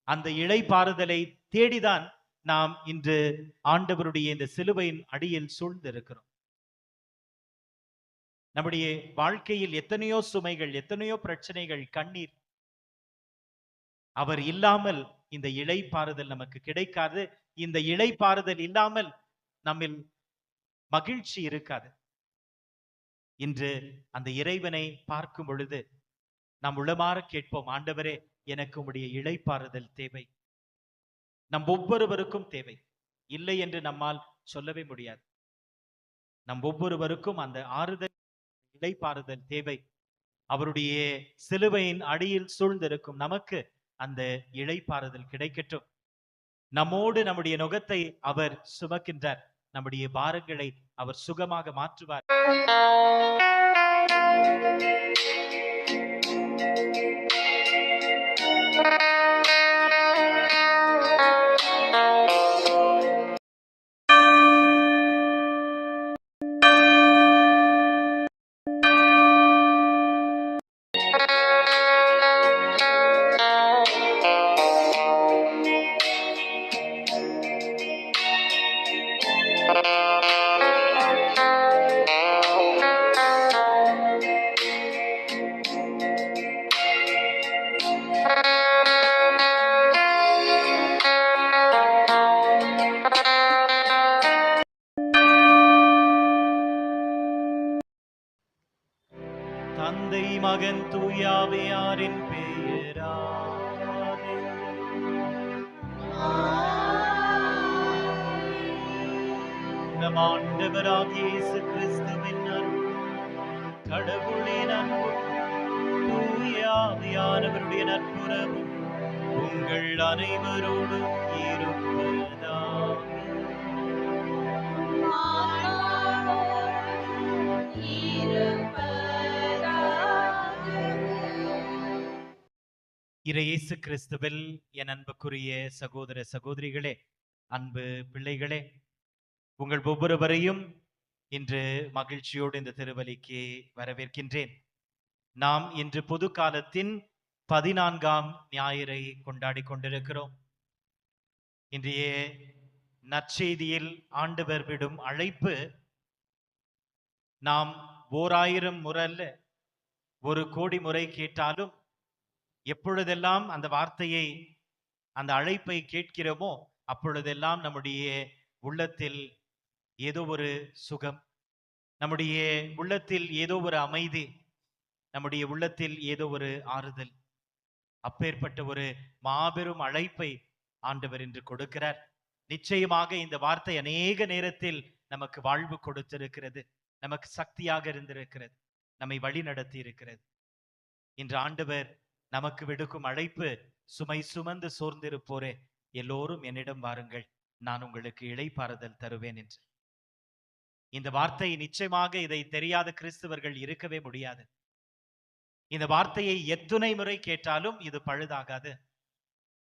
அந்த இளைப்பாறுதலை தேடிதான் நாம் இன்று ஆண்டவருடைய இந்த சிலுவையின் அடியில் சூழ்ந்திருக்கிறோம். நம்முடைய வாழ்க்கையில் எத்தனையோ சுமைகள், எத்தனையோ பிரச்சனைகள், கண்ணீர். அவர் இல்லாமல் இந்த இளைப்பாறுதல் நமக்கு கிடைக்காது. இந்த இளைப்பாறுதல் இல்லாமல் நம்மில் மகிழ்ச்சி இருக்காது. இன்று அந்த இறைவனை பார்க்கும் பொழுது நாம் உளமாற கேட்போம், ஆண்டவரே, எனக்கு உம்முடைய இளைப்பாறுதல் தேவை. நம் ஒவ்வொருவருக்கும் தேவை. இல்லை என்று நம்மால் சொல்லவே முடியாது. நம் ஒவ்வொருவருக்கும் அந்த ஆறுதல், இளைப்பாறுதல் தேவை. அவருடைய சிலுவையின் அடியில் சூழ்ந்திருக்கும் நமக்கு அந்த இளைப்பாறுதல் கிடைக்கட்டும். நம்மோடு நம்முடைய நுகத்தை அவர் சுமக்கின்றார். நம்முடைய பாரங்களை அவர் சுகமாக மாற்றுவார். தந்தை, மகன், தூயாவியாரின் பெயராலே நம் ஆண்டவராகிய இயேசு கிறிஸ்துவின் அருள், கடவுளின் அன்பும் தூயாவியானவருடைய நட்புறவும் உங்கள் அனைவரோடும் இருப்பதாக. இயேசு கிறிஸ்துவில் என் அன்புக்குரிய சகோதர சகோதரிகளே, அன்பு பிள்ளைகளே, உங்கள் ஒவ்வொருவரையும் இன்று மகிழ்ச்சியோடு இந்த திருவலிக்கு வரவேற்கின்றேன். நாம் இன்று பொது காலத்தின் 14ஆம் ஞாயிறை கொண்டாடி கொண்டிருக்கிறோம். இன்றைய நற்செய்தியில் ஆண்டவர் விடும் அழைப்பு நாம் 1000 முறை அல்ல, 1,000,000 முறை கேட்டாலும் எப்பொழுதெல்லாம் அந்த வார்த்தையை, அந்த அழைப்பை கேட்கிறோமோ அப்பொழுதெல்லாம் நம்முடைய உள்ளத்தில் ஏதோ ஒரு சுகம், நம்முடைய உள்ளத்தில் ஏதோ ஒரு அமைதி, நம்முடைய உள்ளத்தில் ஏதோ ஒரு ஆறுதல். அப்பேற்பட்ட ஒரு மாபெரும் அழைப்பை ஆண்டவர் இன்று கொடுக்கிறார். நிச்சயமாக இந்த வார்த்தை அநேக நேரத்தில் நமக்கு வாழ்வு கொடுத்திருக்கிறது, நமக்கு சக்தியாக இருந்திருக்கிறது, நம்மை வழி நடத்தி இருக்கிறது. இன்று ஆண்டவர் நமக்கு விடுக்கும் அழைப்பு, சுமை சுமந்து சோர்ந்திருப்போரே, எல்லோரும் என்னிடம் வாருங்கள், நான் உங்களுக்கு இளைப்பாறுதல் தருவேன் என்று. இந்த வார்த்தை நிச்சயமாக இதை தெரியாத கிறிஸ்தவர்கள் இருக்கவே முடியாது. இந்த வார்த்தையை எத்துணை முறை கேட்டாலும் இது பழுதாகாது.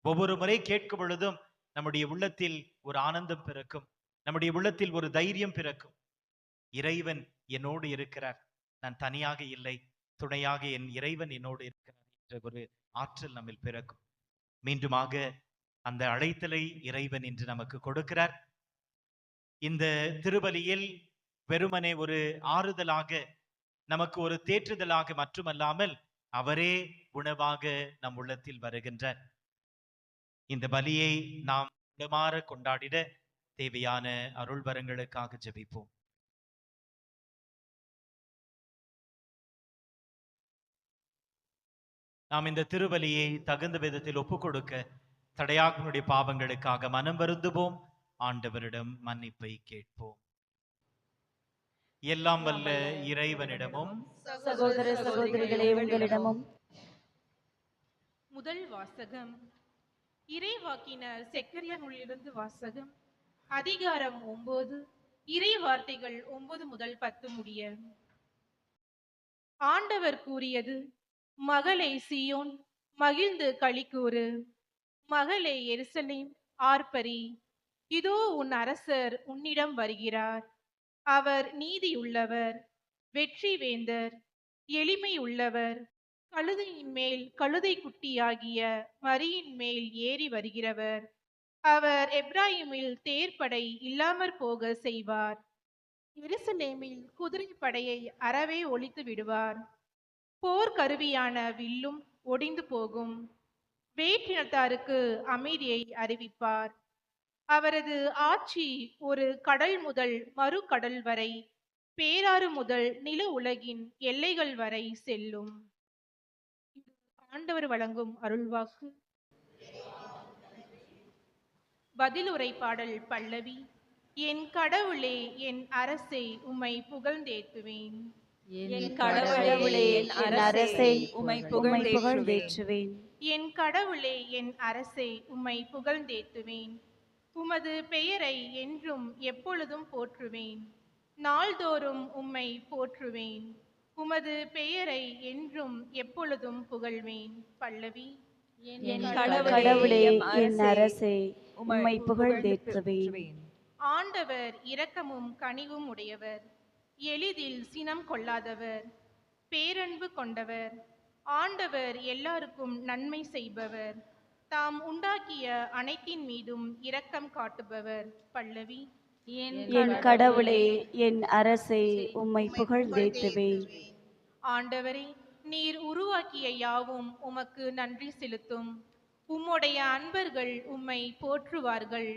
ஒவ்வொரு முறை கேட்கும் பொழுதும் நம்முடைய உள்ளத்தில் ஒரு ஆனந்தம் பிறக்கும், நம்முடைய உள்ளத்தில் ஒரு தைரியம் பிறக்கும். இறைவன் என்னோடு இருக்கிறார், நான் தனியாக இல்லை, துணையாக என் இறைவன் என்னோடு இருக்கிறார் என்ற ஒரு ஆற்றல் நம்மில் பிறக்கும். மீண்டுமாக அந்த அழைத்தலை இறைவன் இன்று நமக்கு கொடுக்கிறார். இந்த திருவலியில் வெறுமனே ஒரு ஆறுதலாக, நமக்கு ஒரு தேற்றுதலாக மட்டுமல்லாமல் அவரே உணவாக நம் உள்ளத்தில் வருகின்றார். இந்த பலியை நாம் உளமாற கொண்டாடிட தேவையான அருள் வரங்களுக்காக ஜெபிப்போம். நாம் இந்த திருவலியை தகுந்த விதத்தில் ஒப்புக் கொடுக்க தடையாக்களுடைய பாவங்களுக்காக மனம் வருந்துவோம். ஆண்டவரிடம் மன்னிப்பை கேட்போம். எல்லாம் வல்ல இறைவனிடமும் சகோதர சகோதரிகளே உங்களிடமும். முதல் வாசகம். இறைவாக்கினர் செக்கரியா நூலிலிருந்து வாசகம். அதிகாரம் 9, இறை வார்த்தைகள் 9 முதல் 10 முடிய. ஆண்டவர் கூறியது, மகளே சீயோன், மகிழ்ந்து களிக்கூறு, மகளே எருசலேம், ஆர்ப்பரி. இதோ உன் அரசர் உன்னிடம் வருகிறார். அவர் நீதியுள்ளவர், வெற்றி வேந்தர், எளிமை உள்ளவர், கழுதையின் மேல் கழுதை குட்டியாகிய மரியின் மேல் ஏறி வருகிறவர். அவர் எப்ராயிமில் தேர்ப்படை இல்லாமற் போக செய்வார். எருசலேமில் குதிரைப்படையை அறவே ஒழித்து விடுவார். போர் கருவியான வில்லும் ஒடிந்து போகும். வேற்றினத்தாருக்கு அமைதியை அறிவிப்பார். அவரது ஆட்சி ஒரு கடல் முதல் மறு கடல் வரை, பேராறு முதல் நில உலகின் எல்லைகள் வரை செல்லும். ஆண்டவர் வழங்கும் அருள்வாக்கு. பதிலுரை பாடல் பல்லவி. என் கடவுளே, என் அரசே, உம்மை புகழ்ந்தேத்துவேன். என் கடவுளே, என் அரசே, உம்மை புகழ்ந்தேற்றுவேன். என் கடவுளே, என் அரசே, உம்மை புகழ்ந்தேத்துவேன். உமது பெயரை என்றும் எப்பொழுதும் போற்றுவேன். நாள்தோறும் உம்மை போற்றுவேன். உமது பெயரை என்றும் எப்பொழுதும் புகழ்வேன். பல்லவி. என் கடவுளே, என் அரசே, உம்மை புகழ்ந்தேற்றுவேன். ஆண்டவர் இரக்கமும் கனிவும் உடையவர், எளிதில் சினம் கொள்ளாதவர், பேரன்பு கொண்டவர். ஆண்டவர் எல்லாருக்கும் நன்மை செய்பவர், தாம் உண்டாக்கிய அனைத்தின் மீதும் இரக்கம் காட்டுபவர். பல்லவி. என் கடவுளே, என் அரசே, உம்மை புகழ்ந்தேற்றுவேன். ஆண்டவரே, நீர் உருவாக்கிய யாவும் உமக்கு நன்றி செலுத்தும். உம்முடைய அன்பர்கள் உம்மை போற்றுவார்கள்.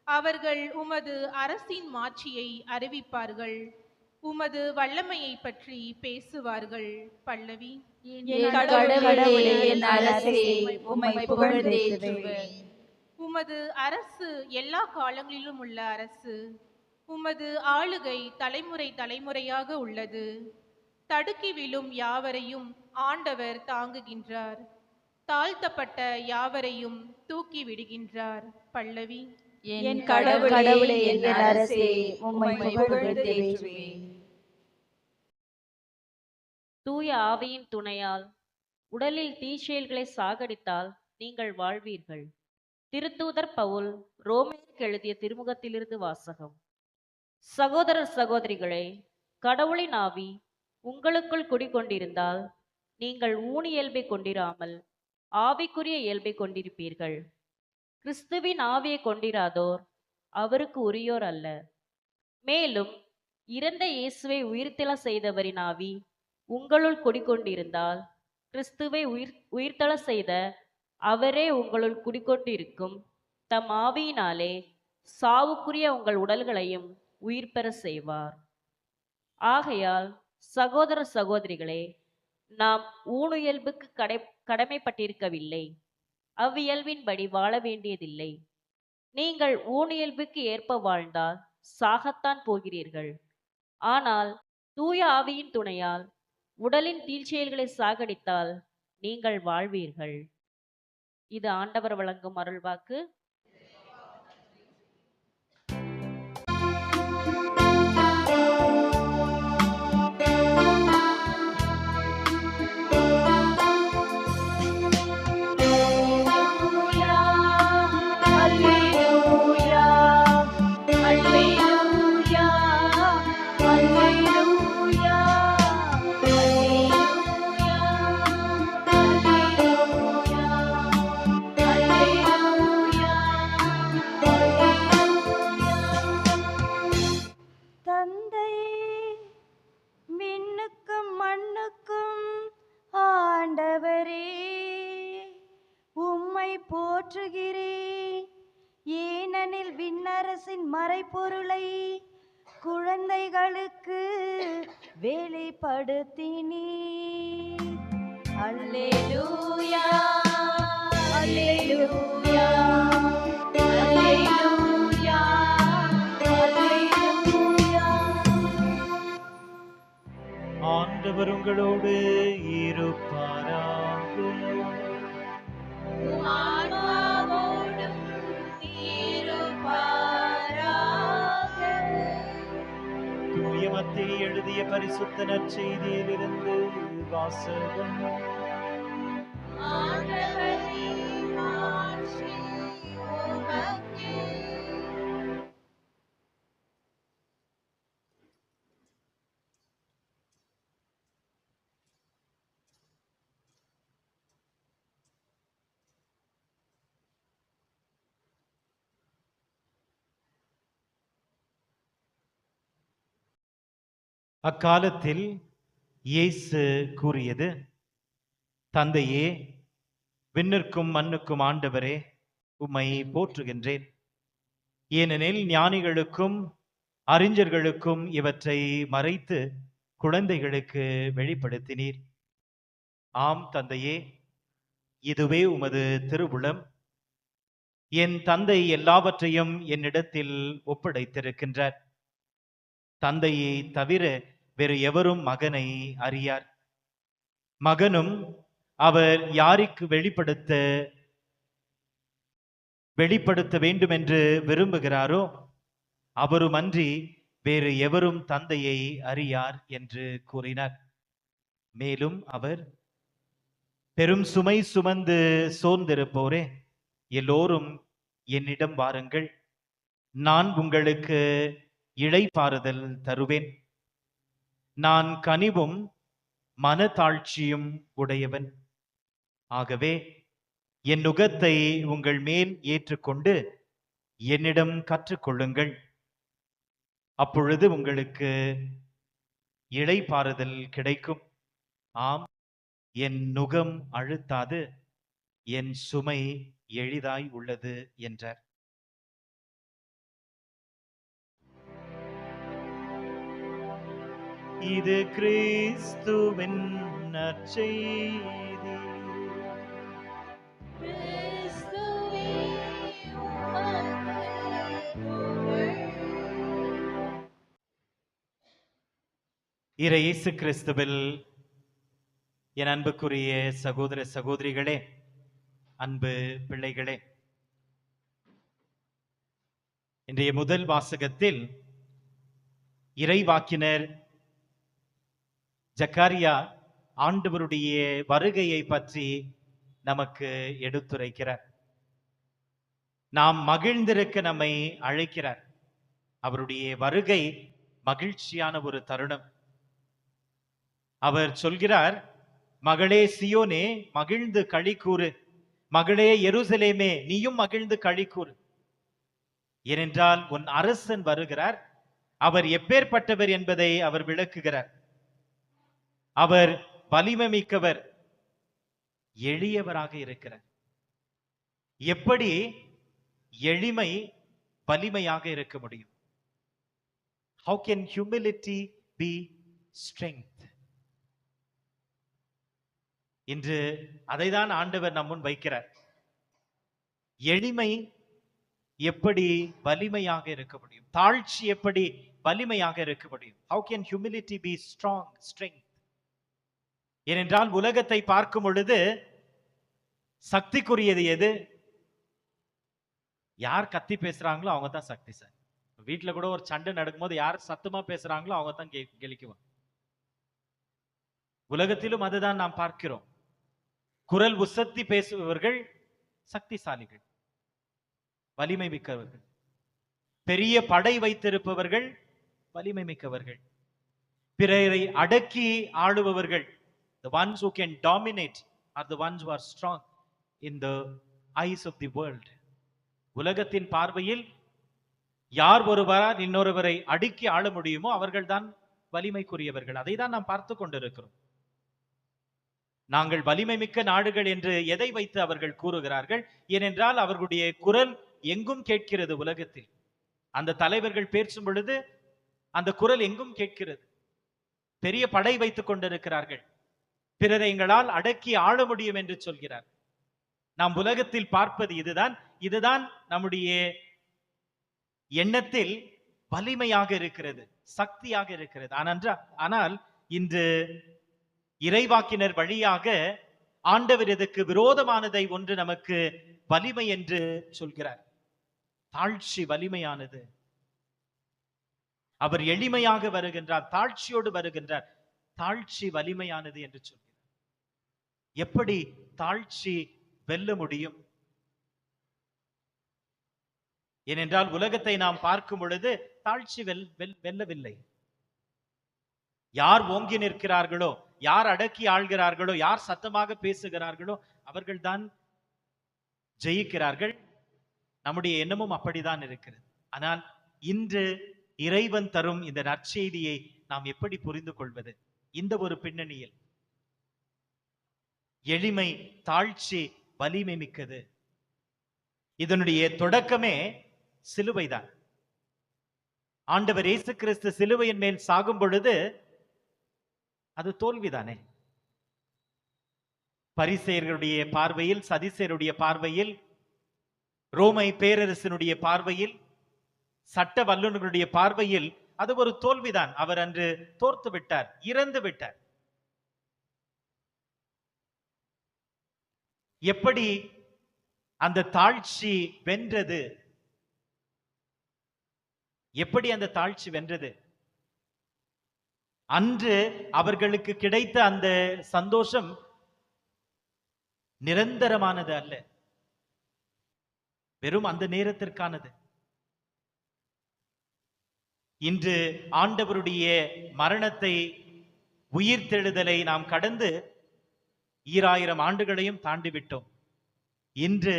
அவர்கள் உமது அரசின் மாட்சியை அறிவிப்பார்கள். உமது வல்லமையை பற்றி பேசுவார்கள். பல்லவி. என் கடவுளே, என் அரசே, உம்மை புகழ்ந்தேற்றுவேன். உமது அரசு எல்லா காலங்களிலும் உள்ள அரசு. உமது ஆளுகை தலைமுறை தலைமுறையாக உள்ளது. தடுக்கி விழும் யாவரையும் ஆண்டவர் தாங்குகின்றார். தாழ்த்தப்பட்ட யாவரையும் தூக்கி விடுகின்றார். பல்லவி. என் கடவுளே, என் அரசே, உம்மை புகழ்ந்தேற்றுவேன். தூய ஆவியின் துணையால் உடலில் தீச்செயல்களை சாகடித்தால் நீங்கள் வாழ்வீர்கள். திருத்தூதர் பவுல் ரோமேயருக்கு எழுதிய திருமுகத்திலிருந்து வாசகம். சகோதரர் சகோதரிகளே, கடவுளின் ஆவி உங்களுக்குள் குடிகொண்டிருந்தால் நீங்கள் ஊனி இயல்பை கொண்டிராமல் ஆவிக்குரிய இயல்பை கொண்டிருப்பீர்கள். கிறிஸ்துவின் ஆவியை கொண்டிராதோர் அவருக்கு உரியோர் அல்ல. மேலும் இறந்த இயேசுவை உயிர்த்தெழ செய்தவரின் ஆவி உங்களுள் குடிகொண்டிருந்தால் கிறிஸ்துவை உயிர்த்தெழ செய்த அவரே உங்களுள் குடிகொண்டிருக்கும் தம் ஆவியினாலே சாவுக்குரிய உங்கள் உடல்களையும் உயிர் பெற செய்வார். ஆகையால் சகோதர சகோதரிகளே, நாம் ஊனுயல்புக்கு கடமைப்பட்டிருக்கவில்லை, அவ்வியல்பின்படி வாழ வேண்டியதில்லை. நீங்கள் ஊனியல்புக்கு ஏற்ப வாழ்ந்தால் சாகத்தான் போகிறீர்கள். ஆனால் தூய ஆவியின் துணையால் உடலின் தீழ்ச்செயல்களை சாகடித்தால் நீங்கள் வாழ்வீர்கள். இது ஆண்டவர் வழங்கும் அருள்வாக்கு. போற்றுகிறேன். ஏனெனில் விண்ணரசின் மறைபொருளை குழந்தைகளுக்கு வெளிப்படுத்தினீர். அல்லேலூயா, அல்லேலூயா, அல்லேலூயா, அல்லேலூயா. ஆண்டவர் உங்களோடு இருப்பாராக. ஆன்மாவோடும் இருப்பாராக. தூய மத்தேயு எழுதிய பரிசுத்த நற்செய்தியிலிருந்து வாசகம். ஆண்டவரே, மாட்சி உமக்கே. அக்காலத்தில் இயேசு கூறியது, தந்தையே, விண்ணிற்கும் மண்ணுக்கும் ஆண்டவரே, உம்மை போற்றுகின்றேன். ஏனெனில் ஞானிகளுக்கும் அறிஞர்களுக்கும் இவற்றை மறைத்து குழந்தைகளுக்கு வெளிப்படுத்தினீர். ஆம் தந்தையே, இதுவே உமது திருவுளம். என் தந்தை எல்லாவற்றையும் என்னிடத்தில் ஒப்படைத்திருக்கின்றார். தந்தையை தவிர வேறு எவரும் மகனை அறியார். மகனும் அவர் யாருக்கு வெளிப்படுத்த வேண்டும் என்று விரும்புகிறாரோ அவருமன்றி வேறு எவரும் தந்தையை அறியார் என்று கூறினார். மேலும் அவர், பெரும் சுமை சுமந்து சோர்ந்திருப்போரே, எல்லோரும் என்னிடம் வாருங்கள், நான் உங்களுக்கு இளைப்பாறுதல் தருவேன். நான் கனிவும் மனத்தாழ்ச்சியும் உடையவன். ஆகவே என் நுகத்தை உங்கள் மேல் ஏற்றுக்கொண்டு என்னிடம் கற்றுக்கொள்ளுங்கள். அப்பொழுது உங்களுக்கு இளைப்பாறுதல் கிடைக்கும். ஆம், என் நுகம் அழுத்தாது, என் சுமை எளிதாய் உள்ளது என்றார். இது கிறிஸ்துவின் நற்செய்தி. கிறிஸ்துவே உமக்கு புகழ். இறை இயேசு கிறிஸ்துவில் என் அன்புக்குரிய சகோதர சகோதரிகளே, அன்பு பிள்ளைகளே, இன்றைய முதல் வாசகத்தில் இறைவாக்கினர் ஜக்காரியா ஆண்டவருடைய வருகையை பற்றி நமக்கு எடுத்துரைக்கிறார். நாம் மகிழ்ந்திருக்க நம்மை அழைக்கிறார். அவருடைய வருகை மகிழ்ச்சியான ஒரு தருணம். அவர் சொல்கிறார், மகளே சியோனே, மகிழ்ந்து களி கூறு. மகளே எருசலேமே, நீயும் மகிழ்ந்து களி கூறு. ஏனென்றால் உன் அரசன் வருகிறார். அவர் எப்பேற்பட்டவர் என்பதை அவர் விளக்குகிறார். அவர் வலிமை மிக்கவர், எளியவராக இருக்கிறார். எப்படி எளிமை வலிமையாக இருக்க முடியும்? How can humility be strength? இன்று அதைதான் ஆண்டவர் நம் முன் வைக்கிறார். எளிமை எப்படி வலிமையாக இருக்க முடியும்? தாழ்ச்சி எப்படி வலிமையாக இருக்க முடியும்? How can humility be strength? ஏனென்றால் உலகத்தை பார்க்கும் பொழுது சக்திக்குரியது எது? யார் கத்தி பேசுறாங்களோ அவங்க தான் சக்தி. சார், வீட்டுல கூட ஒரு சண்டை நடக்கும்போது யார் சத்தமா பேசுறாங்களோ அவங்க தான் கெளிக்குவாங்க. உலகத்திலும் அதுதான் நாம் பார்க்கிறோம். குரல் உசத்தி பேசுபவர்கள் சக்திசாலிகள், வலிமை மிக்கவர்கள். பெரிய படை வைத்திருப்பவர்கள் வலிமை மிக்கவர்கள். பிறரை அடக்கி ஆளுபவர்கள், the ones who can dominate, are the ones who are strong in the eyes of the world. உலகத்தின் பார்வையில் யார் ஒருவரால் இன்னொருவரை அடக்கி ஆள முடியுமோ அவர்கள்தான் வலிமைக்குரியவர்கள். அதை தான் நாம் பார்த்து கொண்டிருக்கிறோம். நாங்கள் வலிமை மிக்க நாடுகள் என்று எதை வைத்து அவர்கள் கூறுகிறார்கள்? ஏனென்றால் அவர்களுடைய குரல் எங்கும் கேட்கிறது. உலகத்தில் அந்த தலைவர்கள் பேசும் பொழுது அந்த குரல் எங்கும் கேட்கிறது. பெரிய படை வைத்துக் கொண்டிருக்கிறார்கள். பிறரை எங்களால் அடக்கி ஆள முடியும் என்று சொல்கிறார். நாம் உலகத்தில் பார்ப்பது இதுதான் நம்முடைய எண்ணத்தில் வலிமையாக இருக்கிறது, சக்தியாக இருக்கிறது. ஆனால் இன்று இறைவாக்கினர் வழியாக ஆண்டவர் இதற்கு விரோதமானதை ஒன்று நமக்கு வலிமை என்று சொல்கிறார். தாழ்ச்சி வலிமையானது. அவர் எளிமையாக வருகின்றார், தாழ்ச்சியோடு வருகின்றார். தாழ்ச்சி வலிமையானது என்று சொல்கிறார். எப்படி தாழ்ச்சி வெல்ல முடியும்? ஏனென்றால் உலகத்தை நாம் பார்க்கும் பொழுது தாழ்ச்சி வெல்லவில்லை. யார் ஓங்கி நிற்கிறார்களோ, யார் அடக்கி ஆள்கிறார்களோ, யார் சத்தமாக பேசுகிறார்களோ அவர்கள்தான் ஜெயிக்கிறார்கள். நம்முடைய எண்ணமும் அப்படித்தான் இருக்கிறது. ஆனால் இன்று இறைவன் தரும் இந்த நற்செய்தியை நாம் எப்படி புரிந்து கொள்வது? இந்த ஒரு பின்னணியில் எளிமை, தாழ்ச்சி, வலிமை மிக்கது. இதனுடைய தொடக்கமே சிலுவைதான். ஆண்டவர் இயேசு கிறிஸ்து சிலுவையின் மேல் சாகும் பொழுது அது தோல்விதானே. பரிசேயர்களுடைய பார்வையில், சதிசேயருடைய பார்வையில், ரோமை பேரரசனுடைய பார்வையில், சட்ட வல்லுநர்களுடைய பார்வையில் அது ஒரு தோல்விதான். அவர் அன்று தோர்த்து விட்டார், இறந்து விட்டார். எப்படி அந்த தாழ்ச்சி வென்றது? எப்படி அந்த தாழ்ச்சி வென்றது? அன்று அவர்களுக்கு கிடைத்த அந்த சந்தோஷம் நிரந்தரமானது அல்ல, வெறும் அந்த நேரத்திற்கானது. இன்று ஆண்டவருடைய மரணத்தை, உயிர்த்தெழுதலை நாம் கடந்து 2000 ஆண்டுகளையும் தாண்டிவிட்டோம். இன்று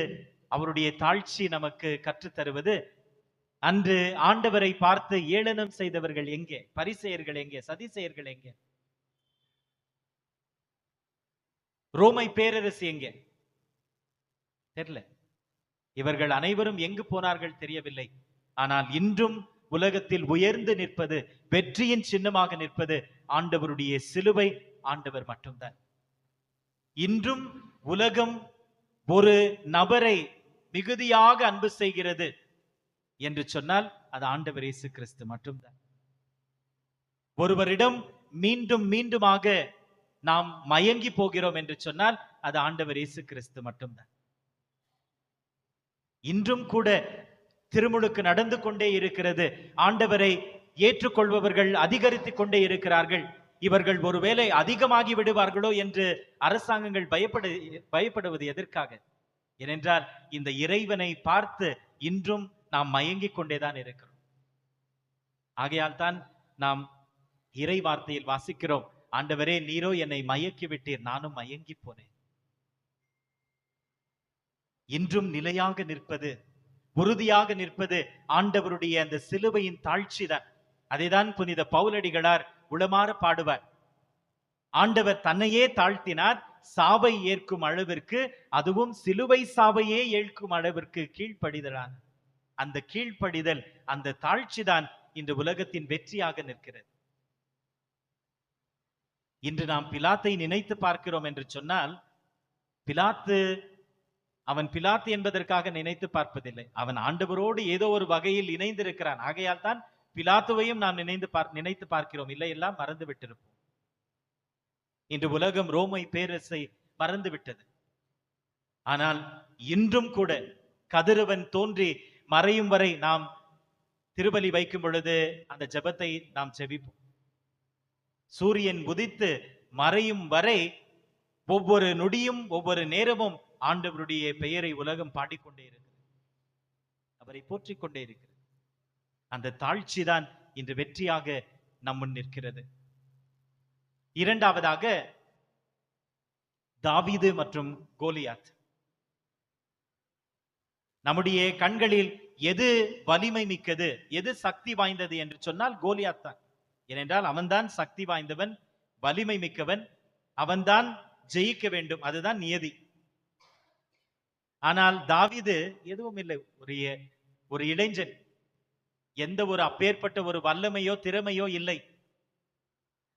அவருடைய தாழ்ச்சி நமக்கு கற்றுத்தருவது, அன்று ஆண்டவரை பார்த்து ஏளனம் செய்தவர்கள் எங்கே? பரிசேயர்கள் எங்கே? சதிசேயர்கள் எங்கே? ரோமை பேரரசு எங்கே? தெரியல. இவர்கள் அனைவரும் எங்கு போனார்கள் தெரியவில்லை. ஆனால் இன்றும் உலகத்தில் உயர்ந்து நிற்பது, வெற்றியின் சின்னமாக நிற்பது ஆண்டவருடைய சிலுவை, ஆண்டவர் மட்டும்தான். இன்றும் உலகம் ஒரு நபரை மிகுதியாக அன்பு செய்கிறது என்று சொன்னால் அது ஆண்டவர் இயேசு கிறிஸ்து மட்டும்தான். ஒருவரிடம் மீண்டும் மீண்டுமாக நாம் மயங்கி போகிறோம் என்று சொன்னால் அது ஆண்டவர் இயேசு கிறிஸ்து மட்டும்தான். இன்றும் கூட திருமுழுக்கு நடந்து கொண்டே இருக்கிறது. ஆண்டவரை ஏற்றுக்கொள்பவர்கள் அதிகரித்துக் கொண்டே இருக்கிறார்கள். இவர்கள் ஒருவேளை அதிகமாகி விடுவார்களோ என்று அரசாங்கங்கள் பயப்படுவது எதற்காக? ஏனென்றால் இந்த இறைவனை பார்த்து இன்றும் நாம் மயங்கிக் கொண்டேதான் இருக்கிறோம். ஆகையால் தான் நாம் இறை வார்த்தையில் வாசிக்கிறோம், ஆண்டவரே நீரோ என்னை மயக்கி விட்டீர், நானும் மயங்கி போனேன். இன்றும் நிலையாக நிற்பது, உறுதியாக நிற்பது ஆண்டவருடைய அந்த சிலுவையின் தாழ்ச்சி தான். அதைதான் புனித பவுலடிகளார் உளமாற பாடுவார். ஆண்டவர் தன்னையே தாழ்த்தினார், சாவை ஏற்கும் அளவிற்கு, அதுவும் சிலுவை சாவையே ஏற்கும் அளவிற்கு கீழ்ப்படிதலான அந்த கீழ்ப்படிதல், அந்த தாழ்ச்சி தான் இன்று உலகத்தின் வெற்றியாக நிற்கிறது. இன்று நாம் பிலாத்தை நினைத்து பார்க்கிறோம் என்று சொன்னால், அவன் பிலாத்து என்பதற்காக நினைத்து பார்ப்பதில்லை. அவன் ஆண்டவரோடு ஏதோ ஒரு வகையில் இணைந்திருக்கிறான். ஆகையால் தான் பிலாத்துவையும் நாம் நினைத்து பார்க்கிறோம். இல்லை, எல்லாம் மறந்து விட்டிருப்போம். இன்று உலகம் ரோமை பேரரசை மறந்து விட்டது. ஆனால் இன்றும் கூட கதிரவன் தோன்றி மறையும் வரை நாம் திருபலி வைக்கும் பொழுது அந்த ஜெபத்தை நாம் செபிப்போம். சூரியன் உதித்து மறையும் வரை ஒவ்வொரு நொடியும் ஒவ்வொரு நேரமும் ஆண்டவருடைய பெயரை உலகம் பாடிக்கொண்டே இருக்கிறது, அவரை போற்றிக் கொண்டே இருக்கிறது. அந்த தாழ்ச்சி தான் இன்று வெற்றியாக நம் முன் நிற்கிறது. இரண்டாவதாக தாவீது மற்றும் கோலியாத். நம்முடைய கண்களில் எது வலிமை மிக்கது, எது சக்தி வாய்ந்தது என்று சொன்னால் கோலியாத் தான். ஏனென்றால் அவன்தான் சக்தி வாய்ந்தவன், வலிமை மிக்கவன், அவன்தான் ஜெயிக்க வேண்டும், அதுதான் நியதி. ஆனால் தாவீது எதுவும் இல்லை, ஒரு இளைஞன், எந்த ஒரு அப்பேற்பட்ட ஒரு வல்லமையோ திறமையோ இல்லை.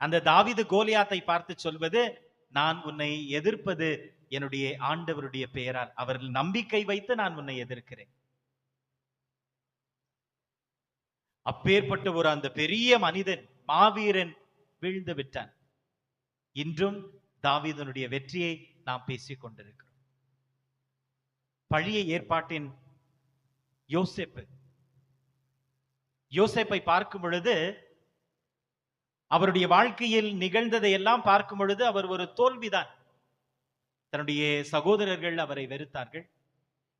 அந்த தாவீது கோலியாத்தை பார்த்து சொல்வது, நான் உன்னை எதிர்ப்பது என்னுடைய ஆண்டவருடைய பெயரால், அவர்கள் நம்பிக்கை வைத்து நான் உன்னை எதிர்க்கிறேன். அப்பேற்பட்ட ஒரு அந்த பெரிய மனிதன், மாவீரன் வீழ்ந்து விட்டான். இன்றும் தாவீதனுடைய வெற்றியை நாம் பேசிக் கொண்டிருக்கிறோம். பழைய ஏற்பாட்டின் யோசேப்பை பார்க்கும் பொழுது, அவருடைய வாழ்க்கையில் நிகழ்ந்ததை எல்லாம் பார்க்கும் பொழுது அவர் ஒரு தோல்விதான். தன்னுடைய சகோதரர்கள் அவரை வெறுத்தார்கள்.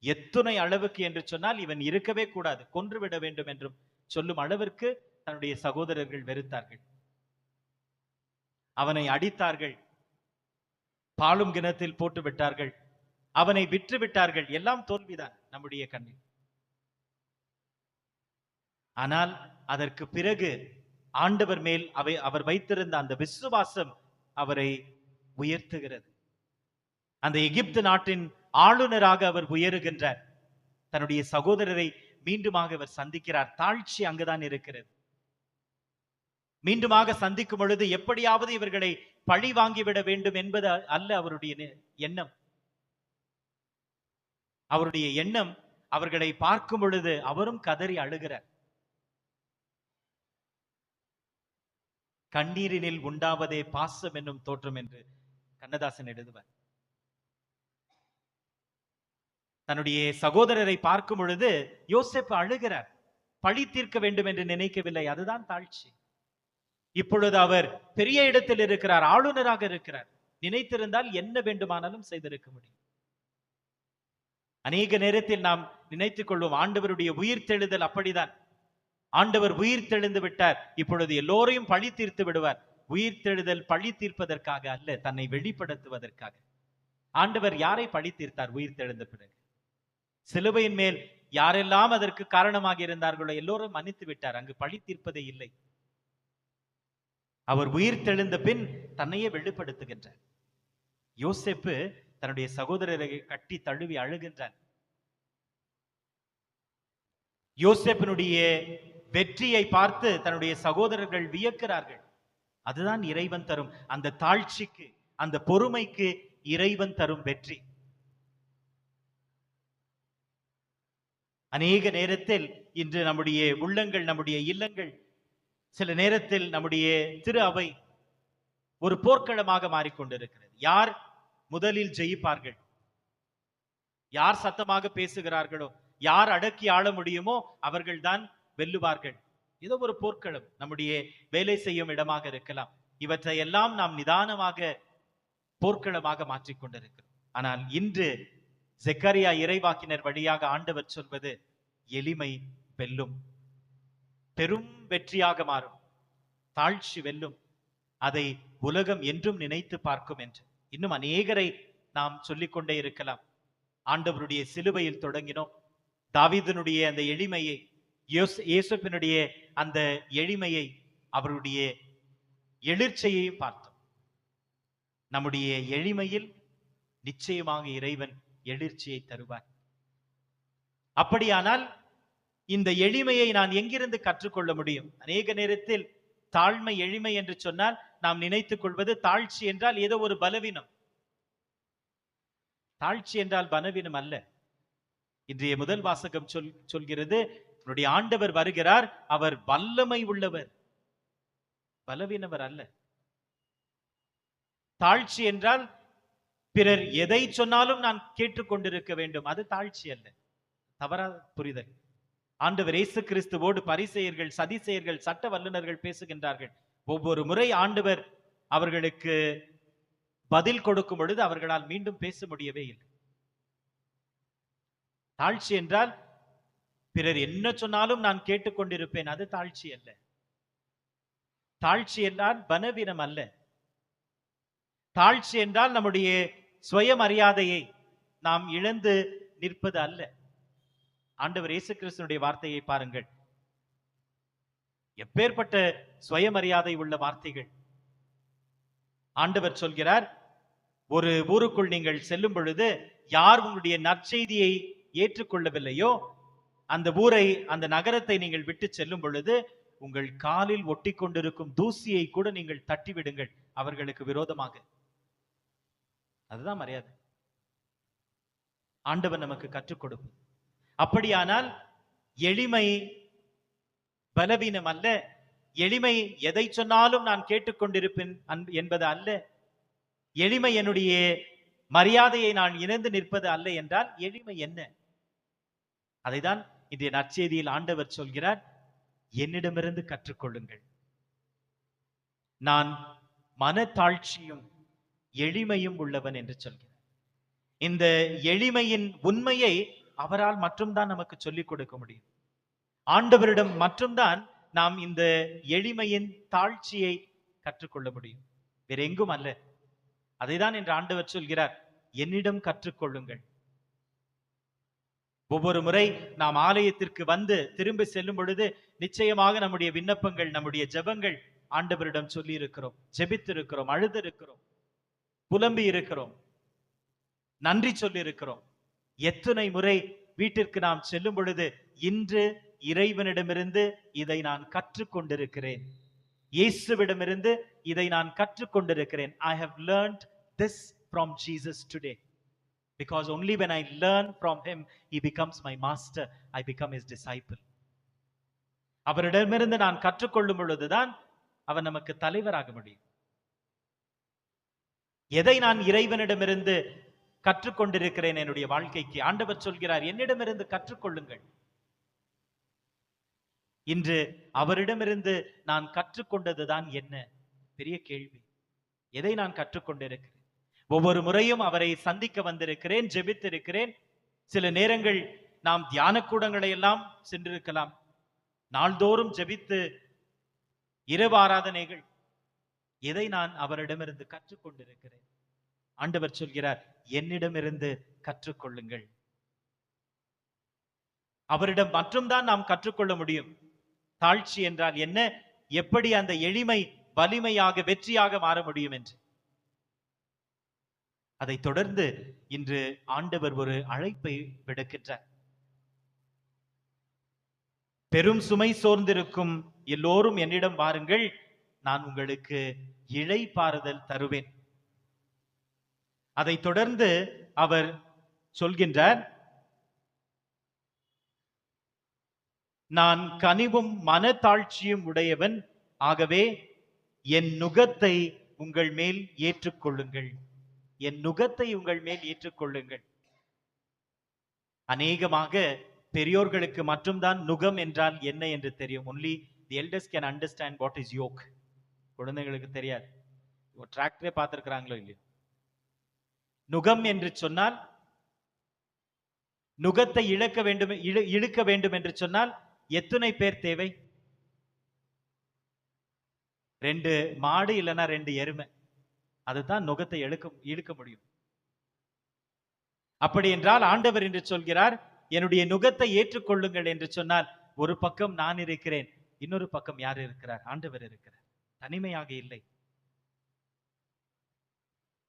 எத்துணை அளவுக்கு என்று சொன்னால், இவன் இருக்கவே கூடாது, கொன்றுவிட வேண்டும் என்றும் சொல்லும் அளவிற்கு தன்னுடைய சகோதரர்கள் வெறுத்தார்கள். அவனை அடித்தார்கள், பாலும் கிணத்தில் போட்டு விட்டார்கள், அவனை விற்று விட்டார்கள். எல்லாம் தோல்விதான் நம்முடைய கண்ணில். ஆனால் அதற்கு பிறகு ஆண்டவர் மேல் அவர் வைத்திருந்த அந்த விசுவாசம் அவரை உயர்த்துகிறது. அந்த எகிப்து நாட்டின் ஆளுநராக அவர் உயருகின்றார். தன்னுடைய சகோதரரை மீண்டுமாக அவர் சந்திக்கிறார். தாழ்ச்சி அங்குதான் இருக்கிறது. மீண்டுமாக சந்திக்கும் பொழுது எப்படியாவது இவர்களை பழி வாங்கிவிட வேண்டும் என்பது அல்ல அவருடைய எண்ணம். அவருடைய எண்ணம் அவர்களை பார்க்கும் பொழுது அவரும் கதறி அழுகிறார். கண்ணீரினில் உண்டாவதே பாசம் என்னும் தோற்றம் என்று கண்ணதாசன் எழுதுவார். தன்னுடைய சகோதரரை பார்க்கும் பொழுது யோசேப்பு அழுகிறார். பழி தீர்க்க வேண்டும் என்று நினைக்கவில்லை. அதுதான் தாழ்ச்சி. இப்பொழுது அவர் பெரிய இடத்தில் இருக்கிறார், ஆளுநராக இருக்கிறார். நினைத்திருந்தால் என்ன வேண்டுமானாலும் செய்திருக்க முடியும். அநேக நேரத்தில் நாம் நினைத்துக் கொள்வோம், ஆண்டவருடைய உயிர் தெழுதல் அப்படிதான். ஆண்டவர் உயிர் தெழுந்து விட்டார், இப்பொழுது எல்லோரையும் பழி தீர்த்து விடுவார். உயிர் தெழுதல் பழி தீர்ப்பதற்காக அல்ல, தன்னை வெளிப்படுத்துவதற்காக. ஆண்டவர் யாரை பழி தீர்த்தார்? உயிர் தெழுந்த பிறகு சிலுவையின் மேல் யாரெல்லாம் அதற்கு காரணமாக இருந்தார்களோ எல்லோரும் மன்னித்து விட்டார். அங்கு பழி தீர்ப்பதே இல்லை. அவர் உயிர் தெழுந்த பின் தன்னையே வெளிப்படுத்துகின்றார். யோசேப்பு தன்னுடைய சகோதரரை கட்டி தழுவி அழுகின்றார். யோசேப்பினுடைய வெற்றியை பார்த்து தன்னுடைய சகோதரர்கள் வியக்கிறார்கள். அதுதான் இறைவன் தரும் அந்த தாழ்ச்சிக்கு, அந்த பொறுமைக்கு இறைவன் தரும் வெற்றி. அநேக நேரத்தில் இன்று நம்முடைய உள்ளங்கள், நம்முடைய இல்லங்கள், சில நேரத்தில் நம்முடைய திரு அவை ஒரு போர்க்களமாக மாறிக்கொண்டிருக்கிறது. யார் முதலில் ஜெயிப்பார்கள், யார் சத்தமாக பேசுகிறார்களோ, யார் அடக்கி ஆள முடியுமோ அவர்கள்தான் வெல்லுவார்கள். ஏதோ ஒரு போர்க்களம் நம்முடைய வேலை செய்யும் இடமாக இருக்கலாம். இவற்றை எல்லாம் நாம் நிதானமாக போர்க்களமாக மாற்றிக்கொண்டிருக்கிறோம். ஆனால் இன்று செக்கரியா இறைவாக்கினர் வழியாக ஆண்டவர் சொல்வது, எளிமை வெல்லும், பெரும் வெற்றியாக மாறும், தாழ்ச்சி வெல்லும், அதை உலகம் என்றும் நினைத்து பார்க்கும் என்று. இன்னும் அநேகரை நாம் சொல்லிக்கொண்டே இருக்கலாம். ஆண்டவருடைய சிலுவையில் தொடங்கினோம், தாவீதினுடைய அந்த எளிமையை, யோசேப்பினுடைய அந்த எளிமையை, அவருடைய எழுச்சியையும் பார்த்தோம். நம்முடைய எளிமையில் நிச்சயமாக இறைவன் எழுச்சியை தருவார். அப்படியானால் இந்த எளிமையை நான் எங்கிருந்து கற்றுக்கொள்ள முடியும்? அநேக நேரத்தில் தாழ்மை, எளிமை என்று சொன்னால் நாம் நினைத்துக் கொள்வது தாழ்ச்சி என்றால் ஏதோ ஒரு பலவீனம். தாழ்ச்சி என்றால் பலவீனம் அல்ல. இன்றைய முதல் வாசகம் சொல்கிறது, என்னுடைய ஆண்டவர் வருகிறார், அவர் வல்லமை உள்ளவர், பலவீனவர் அல்ல. தாழ்ச்சி என்றால் பிறர் எதை சொன்னாலும் நான் கேட்டுக்கொண்டிருக்க வேண்டும், அது தாழ்ச்சி அல்ல. தவறா புரிதல். ஆண்டவர் இயேசு கிறிஸ்துவோடு பரிசேயர்கள், சதிசேயர்கள், சட்ட வல்லுநர்கள் பேசுகின்றார்கள். ஒவ்வொரு முறை ஆண்டவர் அவர்களுக்கு பதில் கொடுக்கும் பொழுது அவர்களால் மீண்டும் பேச முடியவே இல்லை. தாழ்ச்சி என்றால் பிறர் என்ன சொன்னாலும் நான் கேட்டுக்கொண்டிருப்பேன், அது தாழ்ச்சி அல்ல. தாழ்ச்சி என்றால் பலவீனம் அல்ல. தாழ்ச்சி என்றால் நம்முடைய சுயமரியாதையை நாம் இழந்து நிற்பது அல்ல. ஆண்டவர் இயேசு கிறிஸ்துவினுடைய வார்த்தையை பாருங்கள், எப்பேற்பட்ட சுயமரியாதை உள்ள வார்த்தைகள். ஆண்டவர் சொல்கிறார், ஒரு ஊருக்குள் நீங்கள் செல்லும் பொழுது யார் உங்களுடைய நற்செய்தியை ஏற்றுக்கொள்ளவில்லையோ அந்த ஊரை, அந்த நகரத்தை நீங்கள் விட்டு செல்லும் பொழுது உங்கள் காலில் ஒட்டி கொண்டிருக்கும் தூசியை கூட நீங்கள் தட்டிவிடுங்கள் அவர்களுக்கு விரோதமாக. அதுதான் மரியாதை ஆண்டவர் நமக்கு கற்றுக் கொடுக்கும். அப்படியானால் எளிமை பலவீனம் அல்ல. எளிமை எதை சொன்னாலும் நான் கேட்டுக்கொண்டிருப்பேன் என்பது அல்ல. எளிமை என்னுடைய மரியாதையை நான் இணைந்து நிற்பது அல்ல என்றால் எளிமை என்ன? அதைதான் இன்றைய நற்செய்தியில் ஆண்டவர் சொல்கிறார், என்னிடமிருந்து கற்றுக்கொள்ளுங்கள், நான் மனத்தாழ்ச்சியும் எளிமையும் உள்ளவன் என்று சொல்கிறார். இந்த எளிமையின் உண்மையை அவரால் மட்டும்தான் நமக்கு சொல்லிக் கொடுக்க முடியும். ஆண்டவரிடம் மட்டும்தான் நாம் இந்த எளிமையின் தாழ்ச்சியை கற்றுக்கொள்ள முடியும், வேற எங்கும் அல்ல. அதைதான் என்று ஆண்டவர் சொல்கிறார், என்னிடம் கற்றுக்கொள்ளுங்கள். ஒவ்வொரு முறை நாம் ஆலயத்திற்கு வந்து திரும்பி செல்லும் பொழுது நிச்சயமாக நம்முடைய விண்ணப்பங்கள், நம்முடைய ஜெபங்கள் ஆண்டவரிடம் சொல்லி இருக்கிறோம், ஜெபித்து இருக்கிறோம், அழுது இருக்கிறோம், புலம்பி இருக்கிறோம், நன்றி சொல்லி இருக்கிறோம். எத்தனை முறை வீட்டிற்கு நாம் செல்லும் பொழுது இன்று இறைவனிடமிருந்து இதை நான் கற்றுக்கொண்டிருக்கிறேன், இயேசுவிடமிருந்து இதை நான் கற்றுக்கொண்டிருக்கிறேன். I have learned this from Jesus today. Because only when I learn from him, he becomes my master. I become his disciple. அவரிடமிருந்து நான் கற்றுக்கொள்ளும் பொழுதுதான் அவர் நமக்கு தலைவராக முடியும். எதை நான் இறைவனிடமிருந்து கற்றுக்கொண்டிருக்கிறேன் என்னுடைய வாழ்க்கைக்கு? ஆண்டவர் சொல்கிறார், என்னிடமிருந்து கற்றுக்கொள்ளுங்கள். இன்று அவரிடமிருந்து நான் கற்றுக்கொண்டதுதான் என்ன? பெரிய கேள்வி. எதை நான் கற்றுக்கொண்டிருக்கிறேன்? ஒவ்வொரு முறையும் அவரை சந்திக்க வந்திருக்கிறேன், ஜெபித்திருக்கிறேன். சில நேரங்கள் நாம் தியான கூடங்களை எல்லாம் சென்றிருக்கலாம். நாள்தோறும் ஜெபித்து இரவு ஆராதனைகள். எதை நான் அவரிடமிருந்து கற்றுக்கொண்டிருக்கிறேன்? ஆண்டவர் சொல்கிறார், என்னிடமிருந்து கற்றுக்கொள்ளுங்கள். அவரிடம் மட்டும்தான் நாம் கற்றுக்கொள்ள முடியும். தாழ்ச்சி என்றால் என்ன, எப்படி அந்த எளிமை வலிமையாக வெற்றியாக மாற முடியும் என்று. அதை தொடர்ந்து இன்று ஆண்டவர் ஒரு அழைப்பை விடுக்கின்றார். பெரும் சுமை சோர்ந்திருக்கும் எல்லோரும் என்னிடம் வாருங்கள், நான் உங்களுக்கு இளைப்பாறுதல் தருவேன். அதை தொடர்ந்து அவர் சொல்கின்றார், நான் கனிவும் மனத்தாழ்ச்சியும் உடையவன், ஆகவே என் நுகத்தை உங்கள் மேல் ஏற்றுக்கொள்ளுங்கள். என் நுகத்தை உங்கள் மேல் ஏற்றுக்கொள்ளுங்கள். அநேகமாக பெரியோர்களுக்கு மட்டும்தான் நுகம் என்றால் என்ன என்று தெரியும். only the elders can understand what is yoke. குழந்தைகளுக்கு தெரியாது. ஒரு டிராக்டரே பார்த்திருக்கிறாங்களோ இல்லையோ. நுகம் என்று சொன்னால், நுகத்தை இழுக்க வேண்டும் என்று சொன்னால் எத்தனை பேர் தேவை? 2 மாடு இல்லைன்னா 2 எருமை. அதுதான் நுகத்தை இழுக்க முடியும். அப்படி என்றால் ஆண்டவர் என்று சொல்கிறார், என்னுடைய நுகத்தை ஏற்றுக்கொள்ளுங்கள் என்று சொன்னால், ஒரு பக்கம் நான் இருக்கிறேன், இன்னொரு பக்கம் யார் இருக்கிறார்? ஆண்டவர் இருக்கிறார். தனிமையாக இல்லை.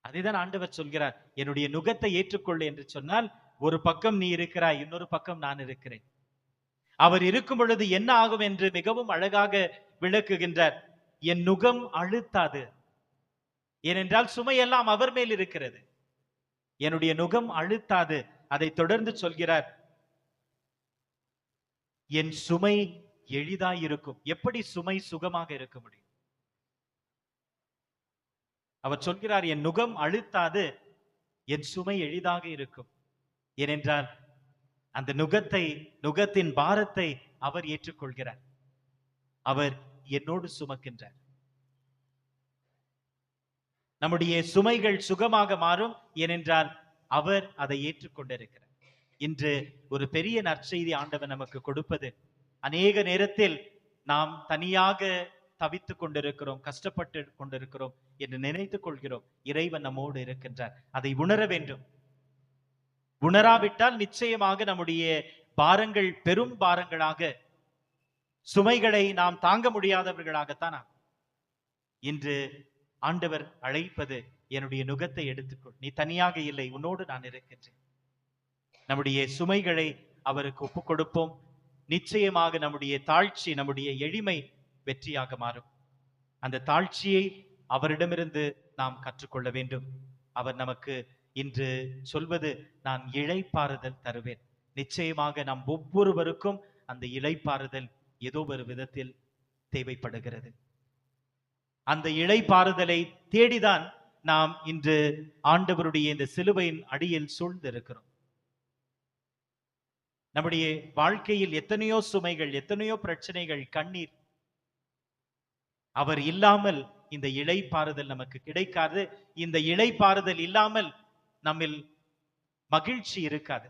அதைதான் ஆண்டவர் சொல்கிறார், என்னுடைய நுகத்தை ஏற்றுக்கொள்ளு என்று சொன்னால், ஒரு பக்கம் நீ இருக்கிறாய், இன்னொரு பக்கம் நான் இருக்கிறேன். அவர் இருக்கும் பொழுது என்ன ஆகும் என்று மிகவும் அழகாக விளக்குகின்றார். என் நுகம் அழுத்தாது. ஏனென்றால் சுமையெல்லாம் அவர் மேல் இருக்கிறது. என்னுடைய நுகம் அழுத்தாது. அதை தொடர்ந்து சொல்கிறார், என் சுமை எளிதாய் இருக்கும். எப்படி சுமை சுகமாக இருக்க முடியும்? அவர் சொல்கிறார், என் நுகம் அழுத்தாது, என் சுமை எளிதாக இருக்கும். ஏனென்றால் அந்த நுகத்தின் பாரத்தை அவர் ஏற்றுக்கொள்கிறார். அவர் என்னோடு சுமக்கின்றார். நம்முடைய சுமைகள் சுகமாக மாறும். ஏனென்றால் அவர் அதை ஏற்றுக்கொண்டிருக்கிறார். இன்று ஒரு பெரிய நற்செய்தி ஆண்டவர் நமக்கு கொடுப்பது, அநேக நேரத்தில் நாம் தனியாக தவித்துக் கொண்டிருக்கிறோம், கஷ்டப்பட்டு கொண்டிருக்கிறோம் என்று நினைத்துக் கொள்கிறோம். இறைவன் நம்மோடு இருக்கின்றார். அதை உணர வேண்டும். உணராவிட்டால் நிச்சயமாக நம்முடைய பாரங்கள் பெரும் பாரங்களாக, சுமைகளை நாம் தாங்க முடியாதவர்களாகத்தான். இன்று ஆண்டவர் அழைப்பது, என்னுடைய நுகத்தை எடுத்துக்கொள், நீ தனியாக இல்லை, உன்னோடு நான் இருக்கின்றேன். நம்முடைய சுமைகளை அவருக்கு ஒப்புக் கொடுப்போம். நிச்சயமாக நம்முடைய தாழ்ச்சி, நம்முடைய எளிமை வெற்றியாக மாறும். அந்த தாழ்ச்சியை அவரிடமிருந்து நாம் கற்றுக்கொள்ள வேண்டும். அவர் நமக்கு இன்று சொல்வது, நான் இளைப்பாறுதல் தருவேன். நிச்சயமாக நாம் ஒவ்வொருவருக்கும் அந்த இளைப்பாறுதல் ஏதோ ஒரு விதத்தில் தேவைப்படுகிறது. அந்த இளைப்பாறுதலை தேடிதான் நாம் இன்று ஆண்டவருடைய இந்த சிலுவையின் அடியில் சூழ்ந்திருக்கிறோம். நம்முடைய வாழ்க்கையில் எத்தனையோ சுமைகள், எத்தனையோ பிரச்சனைகள், கண்ணீர். அவர் இல்லாமல் இந்த இளைப்பாறுதல் நமக்கு கிடைக்காது. இந்த இளைப்பாறுதல் இல்லாமல் நம்மில் மகிழ்ச்சி இருக்காது.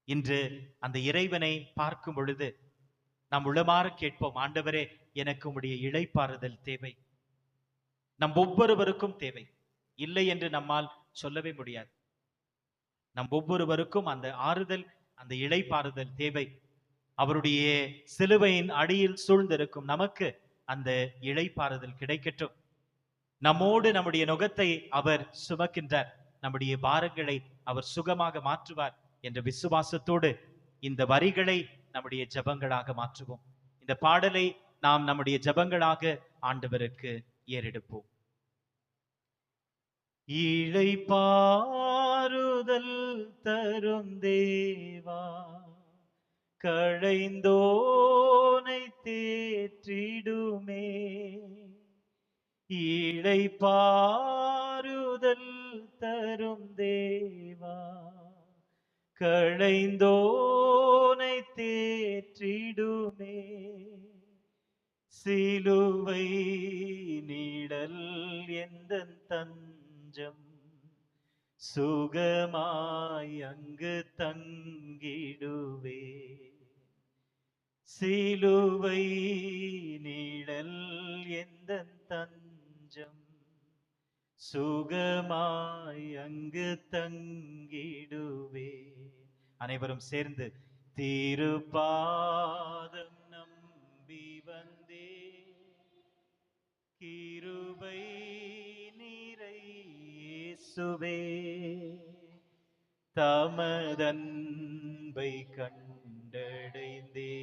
இன்று அந்த இறைவனை பார்க்கும் பொழுது நாம் உளமாற கேட்போம், ஆண்டவரே, எனக்கு உம்முடைய இளைப்பாறுதல் தேவை. நம் ஒவ்வொருவருக்கும் தேவை. இல்லை என்று நம்மால் சொல்லவே முடியாது. நம் ஒவ்வொருவருக்கும் அந்த ஆறுதல், அந்த இளைப்பாறுதல் தேவை. அவருடைய சிலுவையின் அடியில் சூழ்ந்திருக்கும் நமக்கு அந்த இளைப்பாறுதல் கிடைக்கட்டும். நம்மோடு நம்முடைய நுகத்தை அவர் சுமக்கின்றார், நம்முடைய பாரங்களை அவர் சுகமாக மாற்றுவார் என்ற விசுவாசத்தோடு இந்த வரிகளை நம்முடைய ஜெபங்களாக மாற்றுவோம். இந்த பாடலை நாம் நம்முடைய ஜெபங்களாக ஆண்டவருக்கு ஏறெடுப்போம். இளைப்பாறுதல் தரும் தேவா, களைந்தோனை தேற்றிடுமே. இளைப்பாறுதல் தரும் தேவா, களைந்தோனை தேற்றிடுமே. சிலுவை நீடல் எந்தன் தஞ்சம், சுகமாய் அங்கு தங்கிடுவே. சிலுவை நீடல் எந்தன் தஞ்சம், சுகமாய் அங்கு தங்கிடுவே. அனைவரும் சேர்ந்து திருப்பாதம் நம்பி வந்தே, கிருபை நிறை இயேசுவே, தமதன்பை கண்டடைந்தே,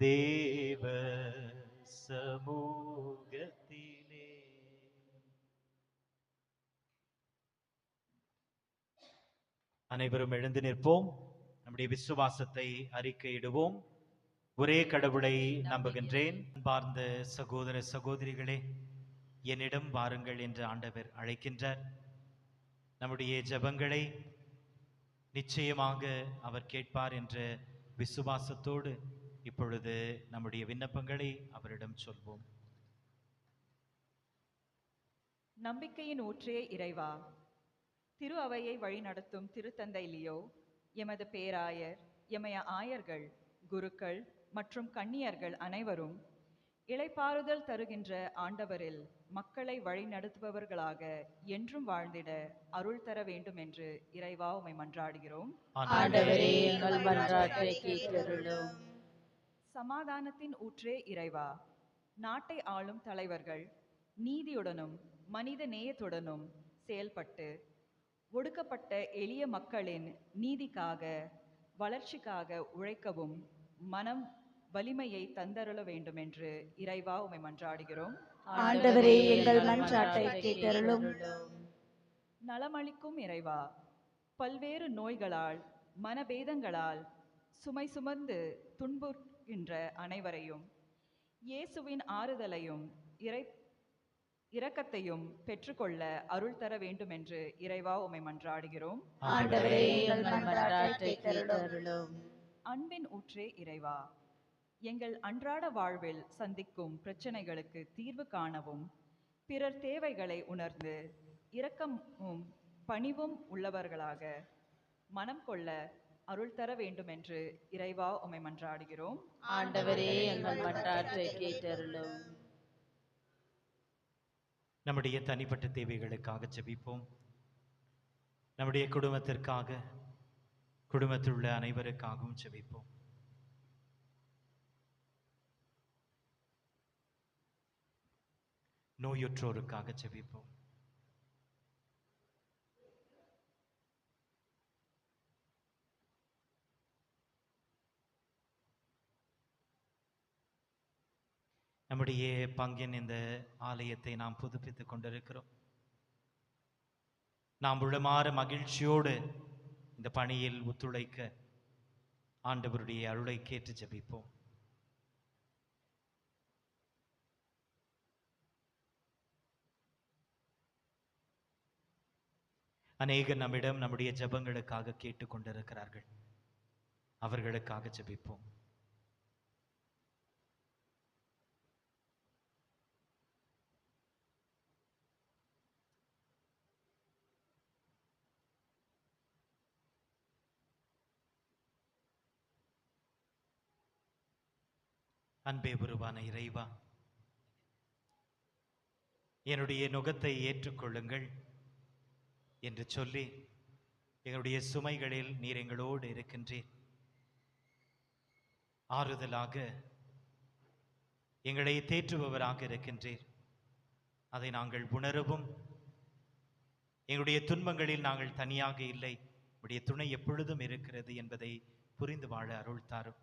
தேவ சமூகத்திலே. அனைவரும் எழுந்து நிற்போம். நம்முடைய விசுவாசத்தை அறிக்கையிடுவோம். ஒரே கடவுளை நம்புகின்றேன். அன்பார்ந்த சகோதர சகோதரிகளே, என்னிடம் வாருங்கள் என்று ஆண்டவர் அழைக்கின்றார். நம்முடைய ஜெபங்களை நிச்சயமாக அவர் கேட்பார் என்ற விசுவாசத்தோடு இப்பொழுது நம்முடைய விண்ணப்பங்களை அவரிடம் சொல்வோம். நம்பிக்கையின் ஊற்றே இறைவா, திரு அவையை வழிநடத்தும் திருத்தந்தை லியோ, எமது பேராயர், எமய ஆயர்கள், குருக்கள் மற்றும் கன்னியர்கள் அனைவரும் இளைப்பாறுதல் தருகின்ற ஆண்டவரில் மக்களை வழிநடத்துபவர்களாக என்றும் வாழ்ந்திட அருள் தர வேண்டும் என்று இறைவா உம்மை மன்றாடுகிறோம். ஆண்டவரே, எங்கள் மன்றாட்டை கேட்டருளும். சமாதானத்தின் ஊற்றே இறைவா, நாட்டை ஆளும் தலைவர்கள் நீதியுடனும் மனித நேயத்துடனும் செயல்பட்டு ஒடுக்கப்பட்ட எளிய மக்களின் நீதிக்காக வளர்ச்சிக்காக உழைக்கவும் மனம் வலிமையை தந்தருள வேண்டும் என்று இறைவா உம்மை மன்றாடுகிறோம். ஆண்டவரே, எங்கள் மன்றாட்டை கேட்டருளும். நலமளிக்கும் இறைவா, பல்வேறு நோய்களால் மனபேதங்களால் சுமை சுமந்து துன்புறுகின்ற அனைவரையும் இயேசுவின் ஆறுதலையும் இரக்கத்தையும் பெற்றுக்கொள்ள அருள் தர வேண்டும் என்று இறைவா உம்மை மன்றாடுகிறோம். ஆண்டவரே, எங்கள் மன்றாட்டை கேட்டருளும். அன்பின் ஊற்றே இறைவா, எங்கள் அன்றாட வாழ்வில் சந்திக்கும் பிரச்சனைகளுக்கு தீர்வு காணவும் பிறர் தேவைகளை உணர்ந்து இரக்கமும் பணிவும் உள்ளவர்களாக மனம் கொள்ள அருள் தர வேண்டும் என்று இறைவா உம்மை மன்றாடுகிறோம். ஆண்டவரே, எங்கள் மன்றாட்டை கேட்டருளும். நம்முடைய தனிப்பட்ட தேவைகளுக்காக ஜெபிப்போம். நம்முடைய குடும்பத்திற்காக, குடும்பத்தில் உள்ள அனைவருக்காகவும் ஜெபிப்போம். நோயுற்றோருக்காக ஜெபிப்போம். நம்முடைய பங்கின் இந்த ஆலயத்தை நாம் புதுப்பித்துக் கொண்டிருக்கிறோம். நாம் உளமாற மகிழ்ச்சியோடு இந்த பணியில் ஒத்துழைக்க ஆண்டவருடைய அருளை கேட்டு ஜெபிப்போம். அநேகர் நம்மிடம் நம்முடைய ஜெபங்களுக்காக கேட்டுக்கொண்டிருக்கிறார்கள். அவர்களுக்காக ஜெபிப்போம். அன்பே உருவான இறைவா, என்னுடைய நுகத்தை ஏற்றுக்கொள்ளுங்கள் என்று சொல்லி எங்களுடைய சுமைகளில் நீர் எங்களோடு இருக்கின்றீர். ஆறுதலாக எங்களை தேற்றுபவராக இருக்கின்றீர். அதை நாங்கள் உணரவும், எங்களுடைய துன்பங்களில் நாங்கள் தனியாக இல்லை, உடைய துணை எப்பொழுதும் இருக்கிறது என்பதை புரிந்து வாழ அருள் தாரும்.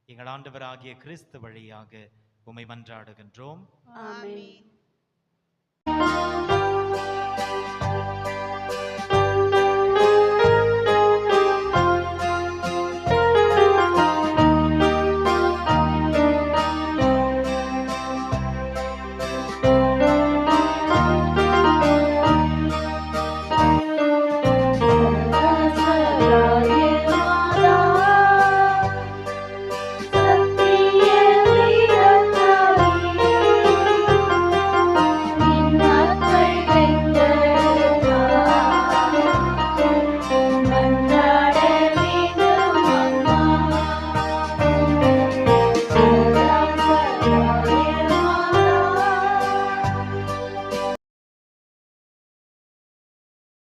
எங்கள் ஆண்டவராகிய கிறிஸ்து வழியாக உம்மை மன்றாடுகின்றோம். ஆமென்.